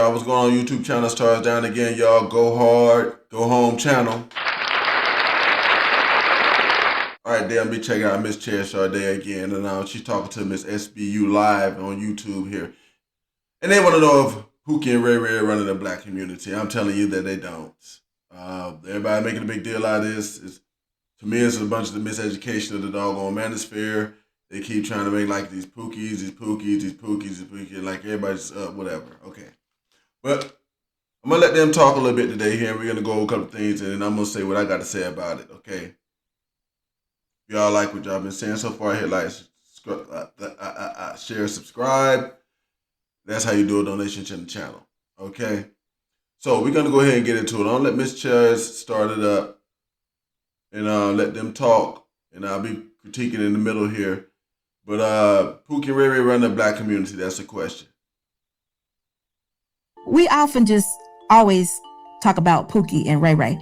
y'all? What's going on? YouTube channel stars down again, y'all. Go hard, go home channel. All right, there, I'll be checking out Miss Chair Sade again, and she's talking to Miss SBU live on YouTube here, and they want to know if Pookie and Ray Ray are running the black community. I'm telling you that they don't. Everybody making a big deal out of this. To me, it's a bunch of the miseducation of the doggone manosphere. They keep trying to make like these Pookies, like everybody's whatever. Okay, but I'm gonna let them talk a little bit today here, and we're gonna go over a couple things, and then I'm gonna say what I got to say about it. Okay. If y'all like what y'all been saying so far, hit like, share, subscribe. That's how you do a donation to the channel. Okay. So we're gonna go ahead and get into it. I'll let Miss Chairs start it up, and let them talk, and I'll be critiquing in the middle here. But Pookie and Ray Ray run the black community. That's the question. We often just always talk about Pookie and Ray Ray.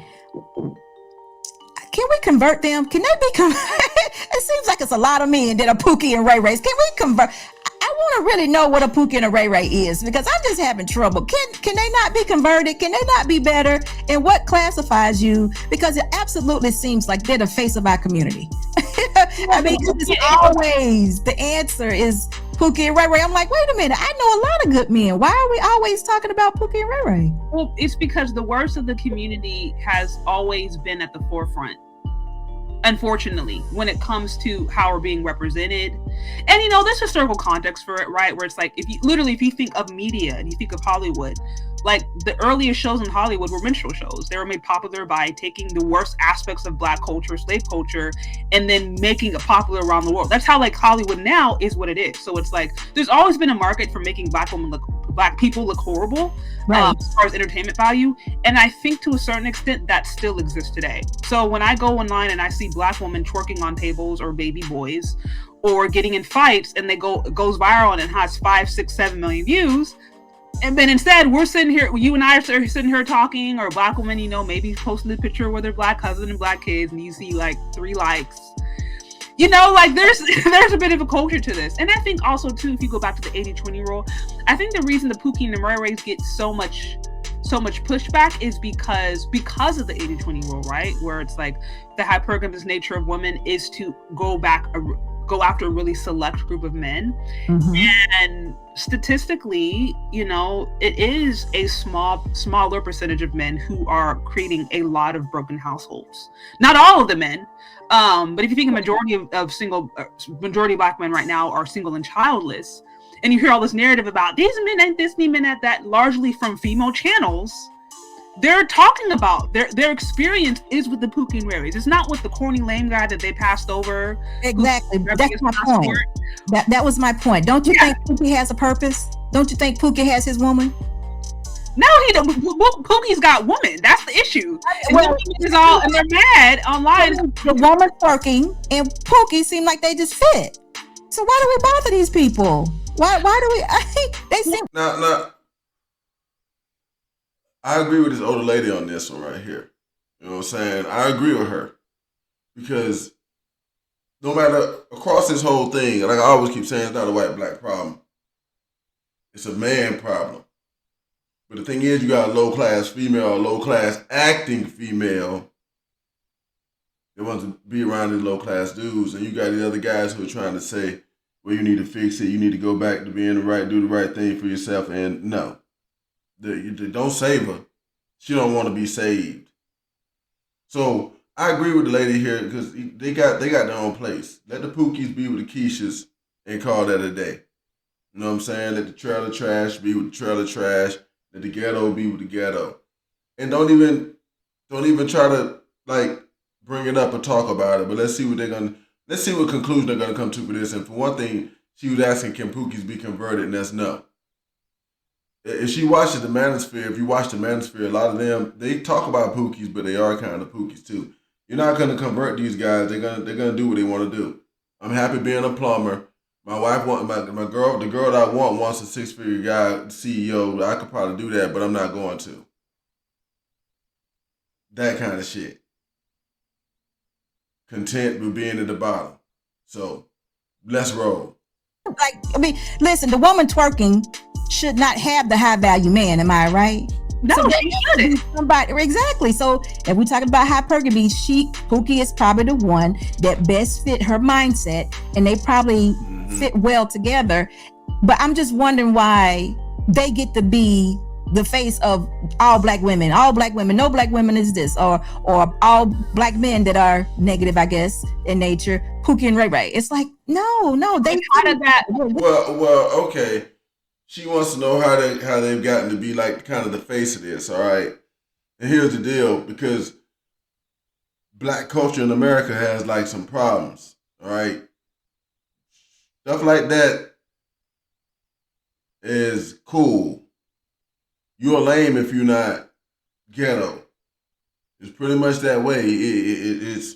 Can we convert them? Can they be it seems like it's a lot of men that are Pookie and Ray Rays. Can we convert? I want to really know what a Pookie and a Ray Ray is, because I'm just having trouble. Can they not be converted? Can they not be better? And what classifies you? Because it absolutely seems like they're the face of our community. I mean, it's always the answer is Pookie and Ray Ray. I'm like, wait a minute, I know a lot of good men. Why are we always talking about Pookie and Ray Ray? Well, it's because the worst of the community has always been at the forefront, unfortunately, when it comes to how we're being represented. And there's historical context for it, right? Where it's like, if you think of media and you think of Hollywood, like the earliest shows in Hollywood were minstrel shows. They were made popular by taking the worst aspects of black culture, slave culture, and then making it popular around the world. That's how like Hollywood now is what it is. So it's like there's always been a market for making black people look horrible, right, as far as entertainment value. And I think to a certain extent that still exists today. So when I go online and I see black women twerking on tables or baby boys or getting in fights, and it goes viral and it has 5, 6, 7 million views, and then instead we're sitting here, you and I are sitting here talking, or black women, maybe posting a picture with their black husband and black kids, and you see like 3 likes. Like there's a bit of a culture to this. And I think also too, if you go back to the 80-20 rule, I think the reason the Pookie and the Ray Rays get so much pushback is because of the 80-20 rule, right? Where it's like the hypergamous nature of women is to go after a really select group of men. Mm-hmm. And statistically, it is a smaller percentage of men who are creating a lot of broken households. Not all of the men, but if you think a majority of black men right now are single and childless, and you hear all this narrative about these men and this, these men at that, largely from female channels, they're talking about their experience is with the Pookie and Ray Rays. It's not with the corny lame guy that they passed over. Exactly. That's my point. That was my point. Don't you think Pookie has a purpose? Don't you think Pookie has his woman? No, he don't. Pookie's got woman. That's the issue. And they're mad online. The woman's working, and Pookie seem like they just fit. So why do we bother these people? Why do we? They seem. Now, I agree with this older lady on this one right here. You know what I'm saying? I agree with her, because no matter across this whole thing, like I always keep saying, it's not a white-black problem. It's a man problem. But the thing is, you got a low-class female, a low-class acting female that wants to be around these low-class dudes, and you got these other guys who are trying to say, well, you need to fix it, you need to go back to being do the right thing for yourself, and no. Don't save her. She don't want to be saved. So I agree with the lady here, because they got their own place. Let the Pookies be with the Keishas and call that a day. You know what I'm saying? Let the trailer trash be with the trailer trash. Let the ghetto be with the ghetto. And don't even try to like bring it up or talk about it. But let's see what conclusion they're gonna come to for this. And for one thing, she was asking, can Pookies be converted? And that's no. If she watches the Manosphere, if you watch the Manosphere, a lot of them, they talk about Pookies, but they are kind of Pookies too. You're not gonna convert these guys. They're gonna do what they want to do. I'm happy being a plumber. My wife the girl that I want wants a 6-figure guy, CEO. I could probably do that, but I'm not going to. That kind of shit. Content with being at the bottom. So let's roll. Like, I mean, listen, the woman twerking should not have the high value man. Am I right? No, So she shouldn't. somebody exactly. So if we're talking about hypergamy, Pookie is probably the one that best fit her mindset, and they probably fit well together. But I'm just wondering why they get to be the face of all black women. All black women, no black women is this, or all black men that are negative, I guess, in nature. Pookie and Ray Ray. It's like no, they How did that? Well, okay. She wants to know how they've gotten to be like kind of the face of this, all right? And here's the deal, because black culture in America has like some problems, all right? Stuff like that is cool. You're lame if you're not ghetto. It's pretty much that way. It's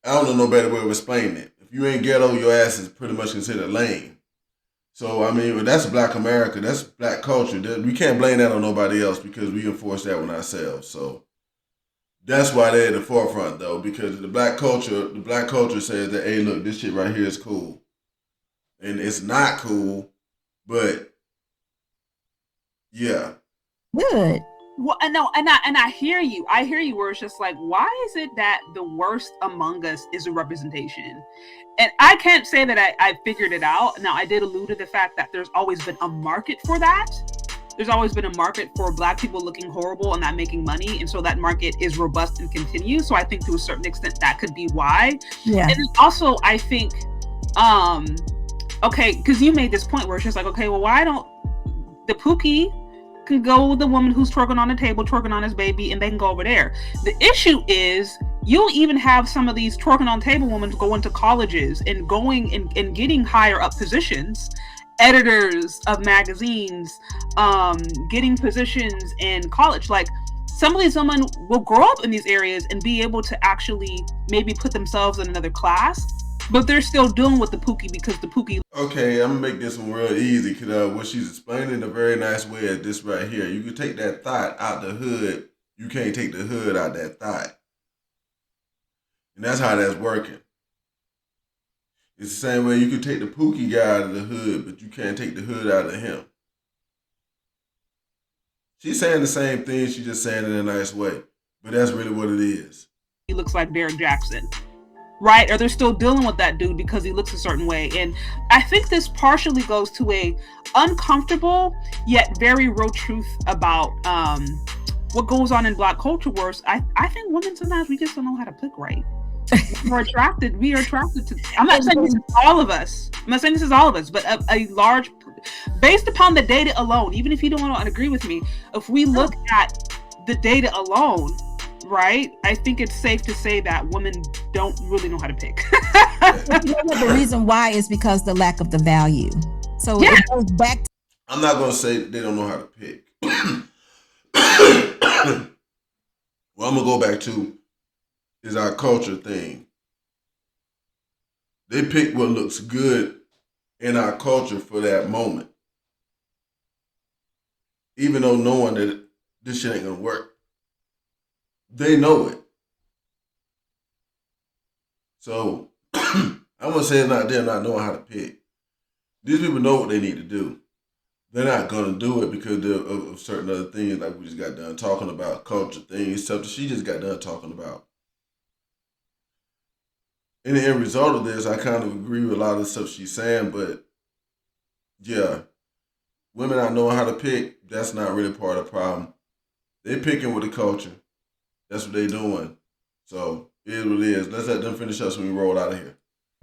I don't know no better way of explaining it. If you ain't ghetto, your ass is pretty much considered lame. So, I mean, that's black America. That's black culture. We can't blame that on nobody else because we enforce that on ourselves. So that's why they're at the forefront, though, because the black culture says that, hey, look, this shit right here is cool. And it's not cool, but yeah. good. Well, and I hear you. I hear you. Where it's just like, why is it that the worst among us is a representation? And I can't say that I figured it out. Now, I did allude to the fact that there's always been a market for that. There's always been a market for black people looking horrible and not making money, and so that market is robust and continues. So I think to a certain extent that could be why. Yeah. And also I think, okay, because you made this point where it's just like, okay, well, why don't the Pookie can go with the woman who's twerking on the table, twerking on his baby, and they can go over there. The issue is you'll even have some of these twerking on the table women going to colleges and going and getting higher up positions, editors of magazines, getting positions in college. Like, some of these women will grow up in these areas and be able to actually maybe put themselves in another class, but they're still dealing with the Pookie because the Pookie. Okay, I'm gonna make this one real easy because what she's explaining in a very nice way is this right here. You can take that thought out the hood. You can't take the hood out that thought. And that's how that's working. It's the same way you can take the Pookie guy out of the hood, but you can't take the hood out of him. She's saying the same thing, she's just saying it in a nice way. But that's really what it is. He looks like Derek Jackson. Right? Or they're still dealing with that dude because he looks a certain way. And I think this partially goes to a uncomfortable yet very real truth about what goes on in black culture, where I think women sometimes we just don't know how to pick right. We are attracted to, I'm not saying this is all of us. I'm not saying this is all of us, but a large, based upon the data alone, even if you don't want to agree with me, if we look at the data alone, right, I think it's safe to say that women don't really know how to pick. The reason why is because the lack of the value. So it goes back to, I'm not going to say they don't know how to pick. What I'm going to go back to is our culture thing. They pick what looks good in our culture for that moment. Even though knowing that this shit ain't going to work. They know it. So I'm gonna say it's not them not knowing how to pick. These people know what they need to do. They're not gonna do it because of certain other things, like we just got done talking about, culture things, stuff that she just got done talking about. And the end result of this, I kind of agree with a lot of the stuff she's saying, but yeah, women not knowing how to pick, that's not really part of the problem. They picking with the culture. That's what they're doing. So it is what it is. Let's let them finish up so we roll out of here.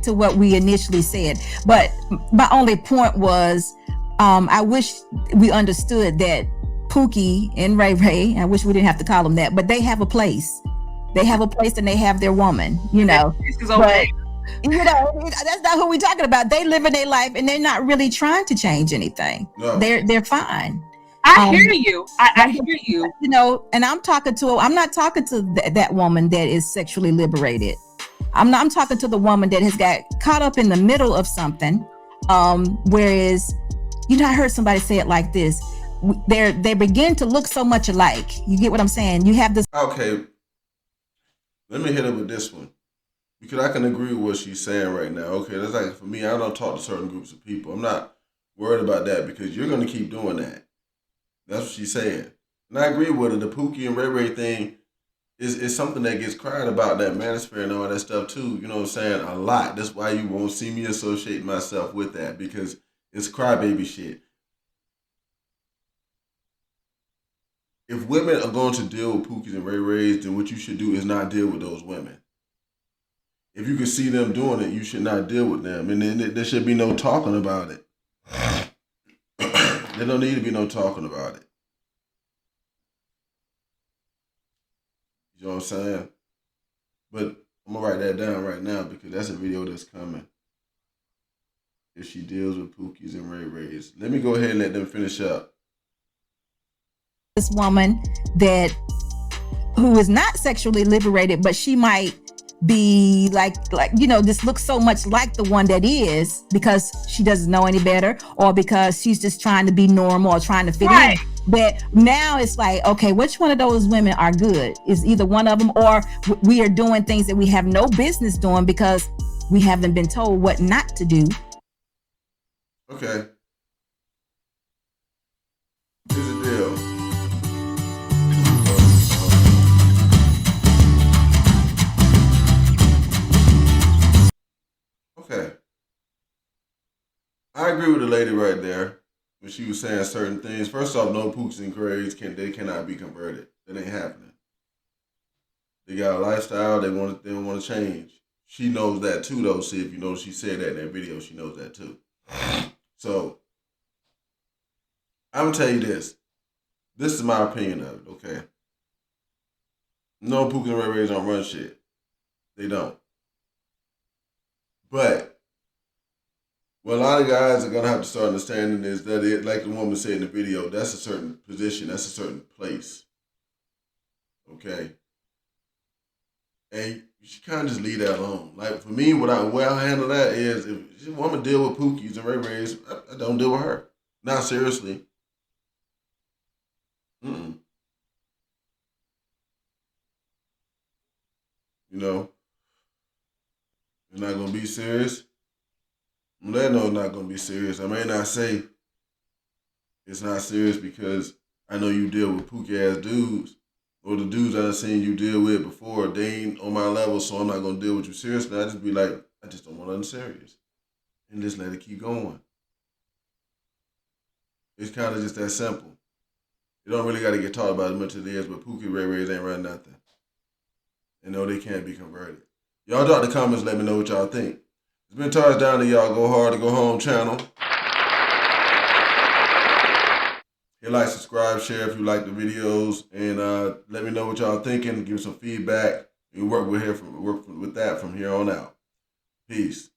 To what we initially said. But my only point was, I wish we understood that Pookie and Ray Ray, I wish we didn't have to call them that, but they have a place. They have a place and they have their woman, you know. But, you know, that's not who we're talking about. They live in their life and they're not really trying to change anything. No. They're fine. I hear you. I hear you. You know, and I'm not talking to that woman that is sexually liberated. I'm talking to the woman that has got caught up in the middle of something. Whereas, you know, I heard somebody say it like this: they begin to look so much alike. You get what I'm saying? You have this. Okay, let me hit it with this one. because I can agree with what she's saying right now. Okay, that's like for me. I don't talk to certain groups of people. I'm not worried about that because you're gonna keep doing that. That's what she's saying, and I agree with her. The Pookie and Ray Ray thing is something that gets cried about, that manosphere and all that stuff too. You know what I'm saying? A lot. That's why you won't see me associate myself with that because it's crybaby shit. If women are going to deal with Pookies and Ray Rays, then what you should do is not deal with those women. If you can see them doing it, you should not deal with them. And then there should be no talking about it. There don't need to be no talking about it. You know what I'm saying? But I'm gonna write that down right now because that's a video that's coming. If she deals with Pookies and Ray Rays. Let me go ahead and let them finish up. This woman that who is not sexually liberated, but she might be like this looks so much like the one that is because she doesn't know any better or because she's just trying to be normal or trying to fit in. But now it's like, okay, which one of those women are good? Is either one of them, or we are doing things that we have no business doing because we haven't been told what not to do. Okay. Here's the deal. Okay. I agree with the lady right there when she was saying certain things. First off, no Pooks and Grays cannot be converted. That ain't happening. They got a lifestyle they don't want to change. She knows that too, though. See, if you notice, she said that in that video. She knows that too. So I'm gonna tell you this. This is my opinion of it. Okay. No, Pookie and Ray Rays don't run shit. They don't. But what a lot of guys are gonna have to start understanding is that it, like the woman said in the video, that's a certain position, that's a certain place. Okay. And you should kind of just leave that alone. Like for me, way I handle that is if a woman deal with Pookies and Ray Rays, I don't deal with her. Not seriously. Mm-mm. You know, you're not gonna be serious. They know it's not gonna be serious. I may not say it's not serious because I know you deal with pookie ass dudes, or the dudes I've seen you deal with before. They ain't on my level, so I'm not gonna deal with you seriously. I just be like, I just don't want nothing serious, and just let it keep going. It's kind of just that simple. You don't really got to get taught about as much as it is, but Pookie Ray Rays ain't run nothing. And no, they can't be converted. Y'all drop the comments, let me know what y'all think. It's been Charged Down to y'all Go Hard to Go Home channel. Hit like, subscribe, share if you like the videos, and let me know what y'all thinking. Give me some feedback. We work with that from here on out. Peace.